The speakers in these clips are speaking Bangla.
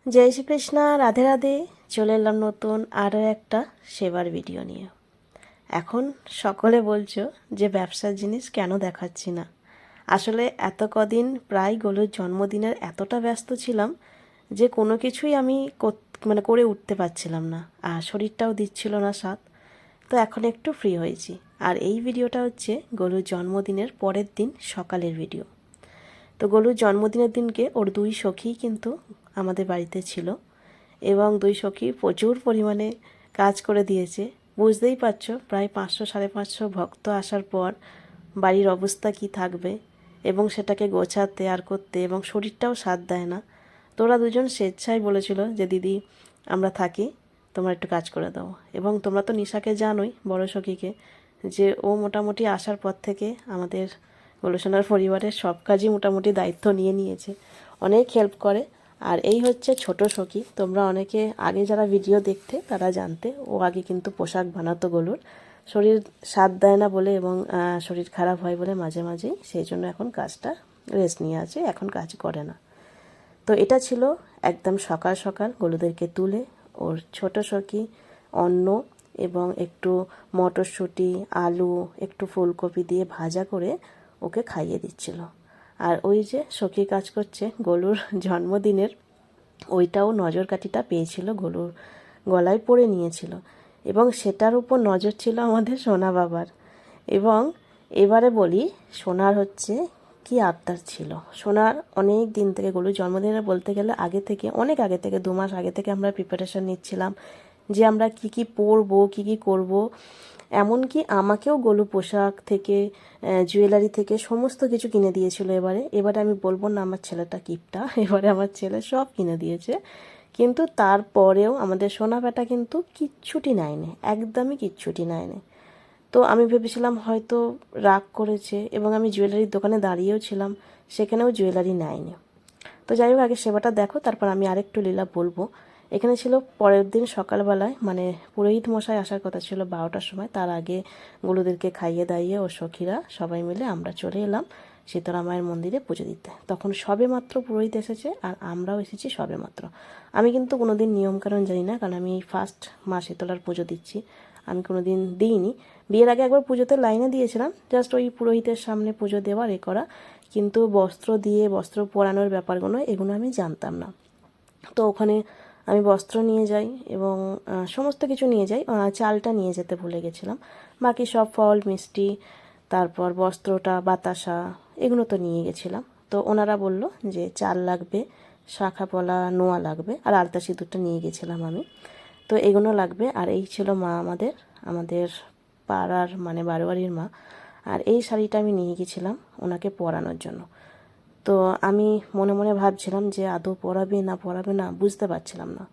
জয় শ্রীকৃষ্ণ, রাধে রাধে। চলে এলাম নতুন আরও একটা সেবার ভিডিও নিয়ে। এখন সকলে বলছো যে ব্যবসার জিনিস কেন দেখাচ্ছি না। আসলে এত কদিন প্রায় গোলুর জন্মদিনের এতটা ব্যস্ত ছিলাম যে কোনো কিছুই আমি করে উঠতে পারছিলাম না, আর শরীরটাও দিচ্ছিল না সাথ। তো এখন একটু ফ্রি হয়েছি, আর এই ভিডিওটা হচ্ছে গোলুর জন্মদিনের পরের দিন সকালের ভিডিও। তো গোলুর জন্মদিনের দিনকে ওর দুই সখী কিন্তু আমাদের বাড়িতে ছিল, এবং দুই সখী প্রচুর পরিমাণে কাজ করে দিয়েছে। বুঝতেই পারছো, প্রায় 500-550 ভক্ত আসার পর বাড়ির অবস্থা কি থাকবে, এবং সেটাকে গোছাতে আর করতে, এবং শরীরটাও সাথ দেয় না। তোরা দুজন স্বেচ্ছায় বলেছিল যে দিদি আমরা থাকি, তোমরা একটু কাজ করে দাও। এবং তোমরা তো নিশাকে জানোই, বড় সখীকে, যে ও মোটামুটি আসার পর থেকে আমাদের গোলসোনার পরিবারের সব কাজই মোটামুটি দায়িত্ব নিয়ে নিয়েছে, অনেক হেল্প করে। আর এই হচ্ছে ছোট সখী। তোমরা অনেকে আগে যারা ভিডিও দেখতে তারা জানতে, ও আগে কিন্তু পোশাক বানাতো গোলুর। শরীর সাথ দেয় না বলে, এবং শরীর খারাপ হয় বলে মাঝে মাঝেই, সেই জন্য এখন কাজটা রেস্ট নিয়ে আছে, এখন কাজ করে না। তো এটা ছিল একদম সকাল সকাল গোলুদেরকে তুলে ওর ছোট সখী অন্ন এবং একটু মটরশুঁটি, আলু, একটু ফুলকপি দিয়ে ভাজা করে ওকে খাইয়ে দিচ্ছিল। আর ওই যে সখী কাজ করছে গোলুর জন্মদিনের, ওইটাও নজরকাঠিটা পেয়েছিল, গোলুর গলায় পড়ে নিয়েছিল, এবং সেটার উপর নজর ছিল আমাদের সোনা বাবার। এবং এবারে বলি, সোনার হচ্ছে কি আবদার ছিল। সোনার অনেক দিন থেকে, গোলুর জন্মদিনে বলতে গেলে আগে থেকে, অনেক আগে থেকে, 2 মাস আগে থেকে আমরা প্রিপারেশন নিচ্ছিলাম যে আমরা কি কি পরবো, কি কি করব। এমনকি আমাকেও গোলু পোশাক থেকে, জুয়েলারি থেকে সমস্ত কিছু কিনে দিয়েছিল। এবারে আমি বলবো না আমার ছেলেটা কিপটা, এবারে আমার ছেলে সব কিনে দিয়েছে। কিন্তু তারপরেও আমাদের সোনা বেটা কিন্তু কিচ্ছুটি নেয়নি, একদমই কিচ্ছুটি নেয়নি। তো আমি ভেবেছিলাম হয়তো রাগ করেছে, এবং আমি জুয়েলারির দোকানে দাঁড়িয়েও ছিলাম, সেখানেও জুয়েলারি নেয়নি। তো যাই হোক, আগে সেবাটা দেখো, তারপর আমি আরেকটু লীলা বলবো। এখানে ছিল পরের দিন সকালবেলায়, মানে পুরোহিত মশাই আসার কথা ছিল 12টার সময়, তার আগে গুরুদেরকে খাইয়ে দাইয়ে ও সখীরা সবাই মিলে আমরা চলে এলাম শীতলা মায়ের মন্দিরে পুজো দিতে। তখন সবে মাত্র পুরোহিত এসেছে, আর আমরাও এসেছি সবে মাত্র। আমি কিন্তু কোনোদিন নিয়মকানুন জানি না, কারণ আমি ফার্স্ট মা শীতলার পুজো দিচ্ছি, আমি কোনোদিন দিইনি। বিয়ের আগে একবার পুজোতে লাইনে দিয়েছিলাম, জাস্ট ওই পুরোহিতের সামনে পুজো দেওয়ার এ করা, কিন্তু বস্ত্র দিয়ে বস্ত্র পরানোর ব্যাপারগুলো এগুলো আমি জানতাম না। তো ওখানে আমি বস্ত্র নিয়ে যাই, এবং সমস্ত কিছু নিয়ে যাই, চালটা নিয়ে যেতে ভুলে গেছিলাম। বাকি সব ফল মিষ্টি, তারপর বস্ত্রটা, বাতাসা, এগুলো তো নিয়ে গেছিলাম। তো ওনারা বলল যে চাল লাগবে, শাঁখা পলা, নোয়া লাগবে, আর আলতা সিঁদুরটা নিয়ে গেছিলাম আমি। তো এগুলো লাগবে। আর এই ছিল মা আমাদের, আমাদের পাড়ার মানে বারোয়ারির মা। আর এই শাড়িটা আমি নিয়ে গেছিলাম ওনাকে পরানোর জন্য। তো আমি মনে মনে ভাবছিলাম যে আদৌ পরাবে না পরাবে না, বুঝতে পারছিলাম না।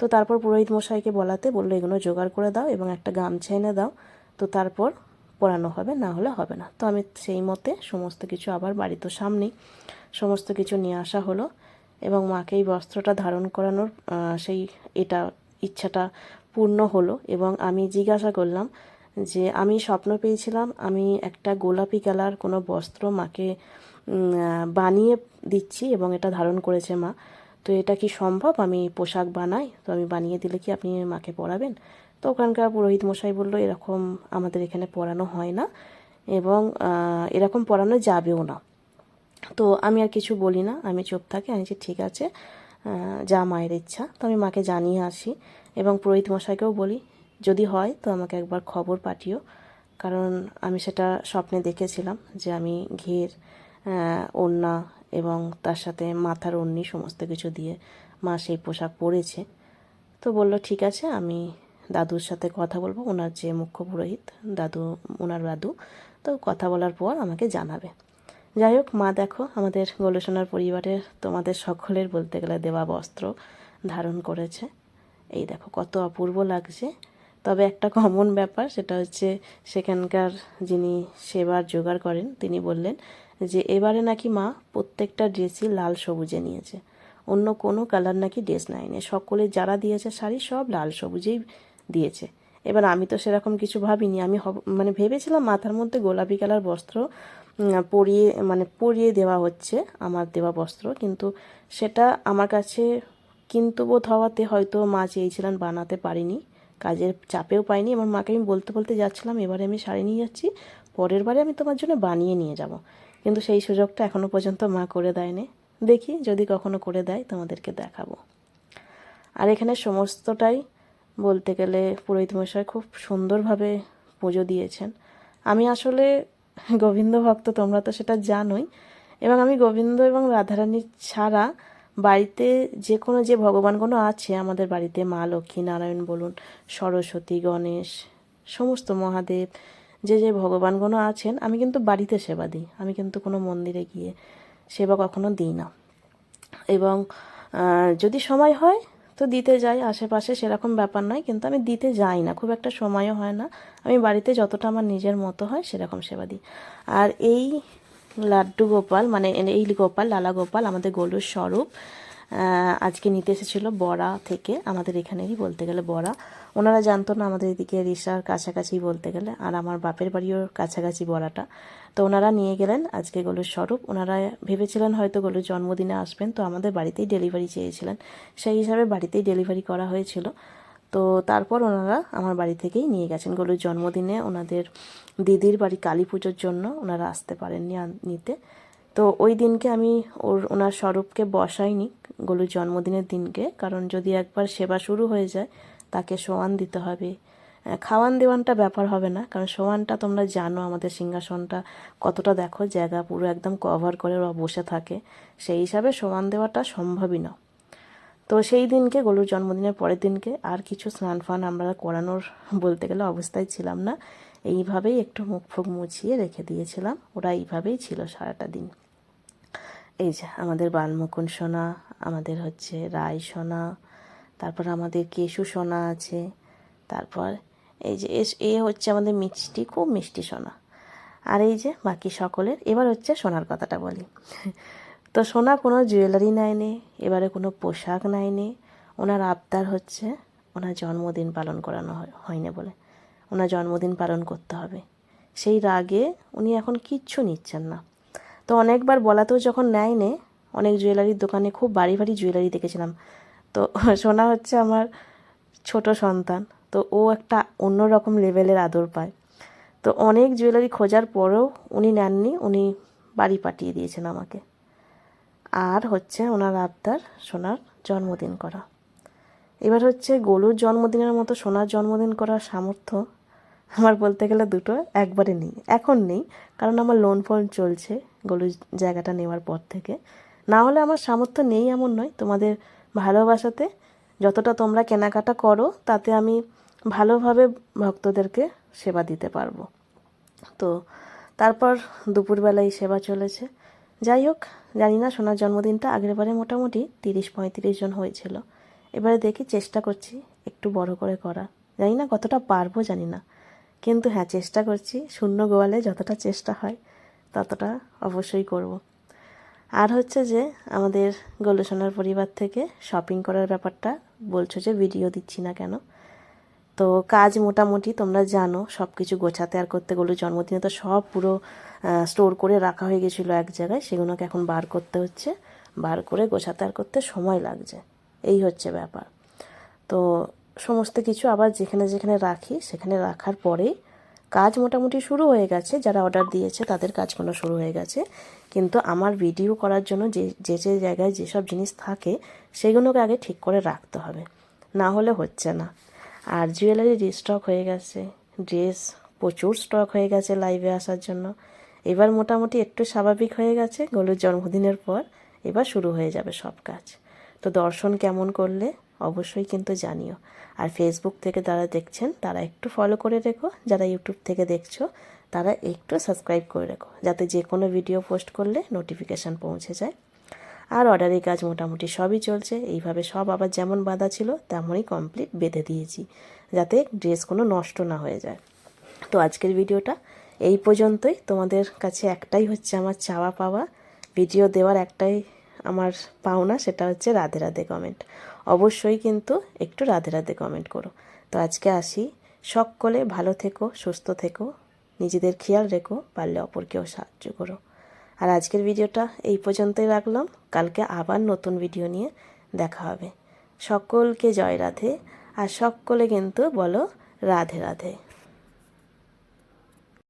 তো তারপর পুরোহিত মশাইকে বলাতে বললো এগুলো জোগাড় করে দাও এবং একটা গামছা এনে দাও, তো তারপর পরানো হবে, না হলে হবে না। তো আমি সেই মতে সমস্ত কিছু, আবার বাড়ি তো সামনেই, সমস্ত কিছু নিয়ে আসা হলো, এবং মাকে এই বস্ত্রটা ধারণ করানোর সেই এটা ইচ্ছাটা পূর্ণ হলো। এবং আমি জিজ্ঞাসা করলাম যে আমি স্বপ্ন পেয়েছিলাম আমি একটা গোলাপি কালার কোনো বস্ত্র মাকে বানিয়ে দিচ্ছি, এবং এটা ধারণ করেছে মা। তো এটা কি সম্ভব, আমি পোশাক বানাই, তো আমি বানিয়ে দিলে কি আপনি মাকে পরাবেন? তো ওখানকার পুরোহিত মশাই বলল এরকম আমাদের এখানে পরানো হয় না, এবং এরকম পরানো যাবেও না। তো আমি আর কিছু বলি না, আমি চুপ থাকি। আমি যে ঠিক আছে, যা মায়ের ইচ্ছা। তো আমি মাকে জানিয়ে আসি, এবং পুরোহিত মশাইকেও বলি যদি হয় তো আমাকে একবার খবর পাঠিও, কারণ আমি সেটা স্বপ্নে দেখেছিলাম যে আমি ঘের, ওড়না এবং তার সাথে মাথার ওড়নি সমস্ত কিছু দিয়ে মা সেই পোশাক পরেছে। তো বলল ঠিক আছে, আমি দাদুর সাথে কথা বলবো, ওনার যে মুখ্য পুরোহিত দাদু, ওনার দাদু, তো কথা বলার পর আমাকে জানাবে। যাই হোক, মা দেখো আমাদের গোলসোনার পরিবারের, তোমাদের সকলের বলতে গেলে দেওয়া বস্ত্র ধারণ করেছে। এই দেখো কত অপূর্ব লাগছে। তবে একটা কমন ব্যাপার, সেটা হচ্ছে সেখানকার যিনি সেবার জোগাড় করেন তিনি বললেন যে এবারে নাকি মা প্রত্যেকটা ড্রেসই লাল সবুজে নিয়েছে, অন্য কোনো কালার নাকি ড্রেস নেয়নি। সকলে যারা দিয়েছে শাড়ি সব লাল সবুজেই দিয়েছে। এবার আমি তো সেরকম কিছু ভাবিনি, আমি মানে ভেবেছিলাম মাথার মধ্যে গোলাপি কালার বস্ত্র পরিয়ে দেওয়া হচ্ছে আমার দেওয়া বস্ত্র, কিন্তু সেটা আমার কাছে কিন্তু বোধ হওয়াতে হয়তো মা চেয়েছিলেন, বানাতে পারিনি, কাজের চাপেও পাইনি। এবং মাকে আমি বলতে বলতে যাচ্ছিলাম, এবারে আমি শাড়ি নিয়ে যাচ্ছি, পরের বারে আমি তোমার জন্য বানিয়ে নিয়ে যাব। কিন্তু সেই সুযোগটা এখনও পর্যন্ত মা করে দেয়নি। দেখি যদি কখনো করে দেয় তোমাদেরকে দেখাবো। আর এখানে সমস্তটাই বলতে গেলে পুরোহিত মশাই খুব সুন্দরভাবে পুজো দিয়েছেন। আমি আসলে গোবিন্দ ভক্ত, তোমরা তো সেটা জানোই। এবং আমি গোবিন্দ এবং রাধারানী ছাড়া বাড়িতে যে কোনো যে ভগবানগুলো আছে আমাদের বাড়িতে, মা লক্ষ্মী নারায়ণ বলুন, সরস্বতী, গণেশ, সমস্ত মহাদেব, যে যে ভগবানগুলো আছেন, আমি কিন্তু বাড়িতে সেবা দিই। আমি কিন্তু কোনো মন্দিরে গিয়ে সেবা কখনো দিই না। এবং যদি সময় হয় তো দিতে যাই, আশেপাশে সেরকম ব্যাপার নয়, কিন্তু আমি দিতে যাই না, খুব একটা সময়ও হয় না। আমি বাড়িতে যতটা আমার নিজের মতো হয় সেরকম সেবা দিই। আর এই লাড্ডু গোপাল, মানে এই গোপাল, লালা গোপাল আমাদের গলুর স্বরূপ, আজকে নিতে এসেছিলো বড়া থেকে, আমাদের এখানেরই বলতে গেলে বড়া। ওনারা জানতো না আমাদের এদিকে রিসার কাছাকাছি বলতে গেলে, আর আমার বাপের বাড়িও কাছাকাছি বড়াটা। তো ওনারা নিয়ে গেলেন আজকে গলুর স্বরূপ। ওনারা ভেবেছিলেন হয়তো গলুর জন্মদিনে আসবেন, তো আমাদের বাড়িতেই ডেলিভারি চেয়েছিলেন, সেই হিসাবে বাড়িতেই ডেলিভারি করা হয়েছিল। তো তারপর ওনারা আমার বাড়ি থেকেই নিয়ে গেছেন। গলুর জন্মদিনে ওনাদের দিদির বাড়ি কালী পুজোর জন্য ওনারা আসতে পারেননি নিতে। তো ওই দিনকে আমি ওনার স্বরূপকে বসাইনি গলুর জন্মদিনের দিনকে, কারণ যদি একবার সেবা শুরু হয়ে যায় তাকে সোয়ান দিতে হবে। খাওয়ান দেওয়ানটা ব্যাপার হবে না, কারণ সোয়ানটা তোমরা জানো আমাদের সিংহাসনটা কতটা, দেখো জায়গা পুরো একদম কভার করে ওরা বসে থাকে, সেই হিসাবে সোয়ান দেওয়াটা সম্ভবই না। তো সেই দিনকে গলুর জন্মদিনের পরের দিনকে আর কিছু স্নান ফান আমরা করানোর বলতে গেলে অবস্থায় ছিলাম না। এইভাবেই একটু মুখ ফুক মুছিয়ে রেখে দিয়েছিলাম, ওরা এইভাবেই ছিল সারাটা দিন। এই যে আমাদের বালমুকুন সোনা, আমাদের হচ্ছে রায় সোনা, তারপর আমাদের কেশু সোনা আছে, তারপর এই যে এ হচ্ছে আমাদের মিষ্টি, খুব মিষ্টি সোনা। আর এই যে বাকি সকলের। এবার হচ্ছে সোনার কথাটা বলি। তো সোনা কোনো জুয়েলারি নেয়নি, এবারে কোনো পোশাক নেয়নি। ওনার আবদার হচ্ছে ওনার জন্মদিন পালন করানো হয়নি বলে, ওনার জন্মদিন পালন করতে হবে। সেই রাগে উনি এখন কিচ্ছু নিচ্ছেন না। তো অনেকবার বলাতেও যখন নেয়নি, অনেক জুয়েলারির দোকানে খুব ভারী ভারী জুয়েলারি দেখেছিলাম। তো সোনা হচ্ছে আমার ছোট সন্তান, তো ও একটা অন্যরকম লেভেলের আদর পায়। তো অনেক জুয়েলারি খোঁজার পরেও উনি নেননি, উনি বাড়ি পাঠিয়ে দিয়েছেন আমাকে। আর হচ্ছে ওনার আবদার সোনার জন্মদিন করা। এবার হচ্ছে গলুর জন্মদিনের মতো সোনার জন্মদিন করার সামর্থ্য আমার বলতে গেলে দুটো একবারে নেই, এখন নেই, কারণ আমার লোন ফোন চলছে গলুর জায়গাটা নেওয়ার পর থেকে। না হলে আমার সামর্থ্য নেই এমন নয়, তোমাদের ভালোবাসাতে যতটা তোমরা কেনাকাটা করো তাতে আমি ভালোভাবে ভক্তদেরকে সেবা দিতে পারবো। তো তারপর দুপুরবেলায় সেবা চলেছে। যাই হোক, জানি না, সোনার জন্মদিনটা আগের বারে মোটামুটি 30-35 জন হয়েছিল। এবারে দেখি, চেষ্টা করছি একটু বড় করে করা, জানি না কতটা পারবো, জানি না, কিন্তু হ্যাঁ চেষ্টা করছি। শূন্য গোয়ালে যতটা চেষ্টা হয় ততটা অবশ্যই করব। আর হচ্ছে যে আমাদের গোলু সোনার পরিবার থেকে শপিং করার ব্যাপারটা বলছো যে ভিডিও দিচ্ছি না কেন। তো কাজ মোটামুটি তোমরা জানো, সব কিছু গোছাতে আর করতে, গেলো জন্মদিনে তো সব পুরো স্টোর করে রাখা হয়ে গেছিলো এক জায়গায়, সেগুলোকে এখন বার করতে হচ্ছে, বার করে গোছাতে আর করতে সময় লাগছে, এই হচ্ছে ব্যাপার। তো সমস্ত কিছু আবার যেখানে যেখানে রাখি সেখানে রাখার পরেই কাজ মোটামুটি শুরু হয়ে গেছে। যারা অর্ডার দিয়েছে তাদের কাজগুলো শুরু হয়ে গেছে, কিন্তু আমার ভিডিও করার জন্য যে যে যে জায়গায় যেসব জিনিস থাকে সেগুলোকে আগে ঠিক করে রাখতে হবে, না হলে হচ্ছে না। আর জুয়েলারি রিস্টক হয়ে গেছে, ড্রেস প্রচুর স্টক হয়ে গেছে লাইভে আসার জন্য। এবার মোটামুটি একটু স্বাভাবিক হয়ে গেছে গলুর জন্মদিনের পর, এবার শুরু হয়ে যাবে সব কাজ। তো দর্শন কেমন করলে অবশ্যই কিন্তু জানিও। আর ফেসবুক থেকে যারা দেখছেন তারা একটু ফলো করে রেখো, যারা ইউটিউব থেকে দেখছো তারা একটু সাবস্ক্রাইব করে রেখো, যাতে যে কোনো ভিডিও পোস্ট করলে নোটিফিকেশান পৌঁছে যায়। আর অর্ডারের কাজ মোটামুটি সবই চলছে, এইভাবে সব আবার যেমন বাঁধা ছিল তেমনই কমপ্লিট বেঁধে দিয়েছি, যাতে ড্রেস কোনো নষ্ট না হয়ে যায়। তো আজকের ভিডিওটা এই পর্যন্তই। তোমাদের কাছে একটাই হচ্ছে আমার চাওয়া পাওয়া, ভিডিও দেওয়ার একটাই আমার পাওনা, সেটা হচ্ছে রাধে রাধে কমেন্ট। অবশ্যই কিন্তু একটু রাধে রাধে কমেন্ট করো। তো আজকে আসি, সকলে ভালো থেকো, সুস্থ থেকো, নিজেদের খেয়াল রেখো, পারলে অপরকেও সাহায্য করো। আর আজকের ভিডিওটা এই পর্যন্তই রাখলাম, কালকে আবার নতুন ভিডিও নিয়ে দেখা হবে। সকলকে জয় রাধে, আর সকলে কিন্তু বলো রাধে রাধে।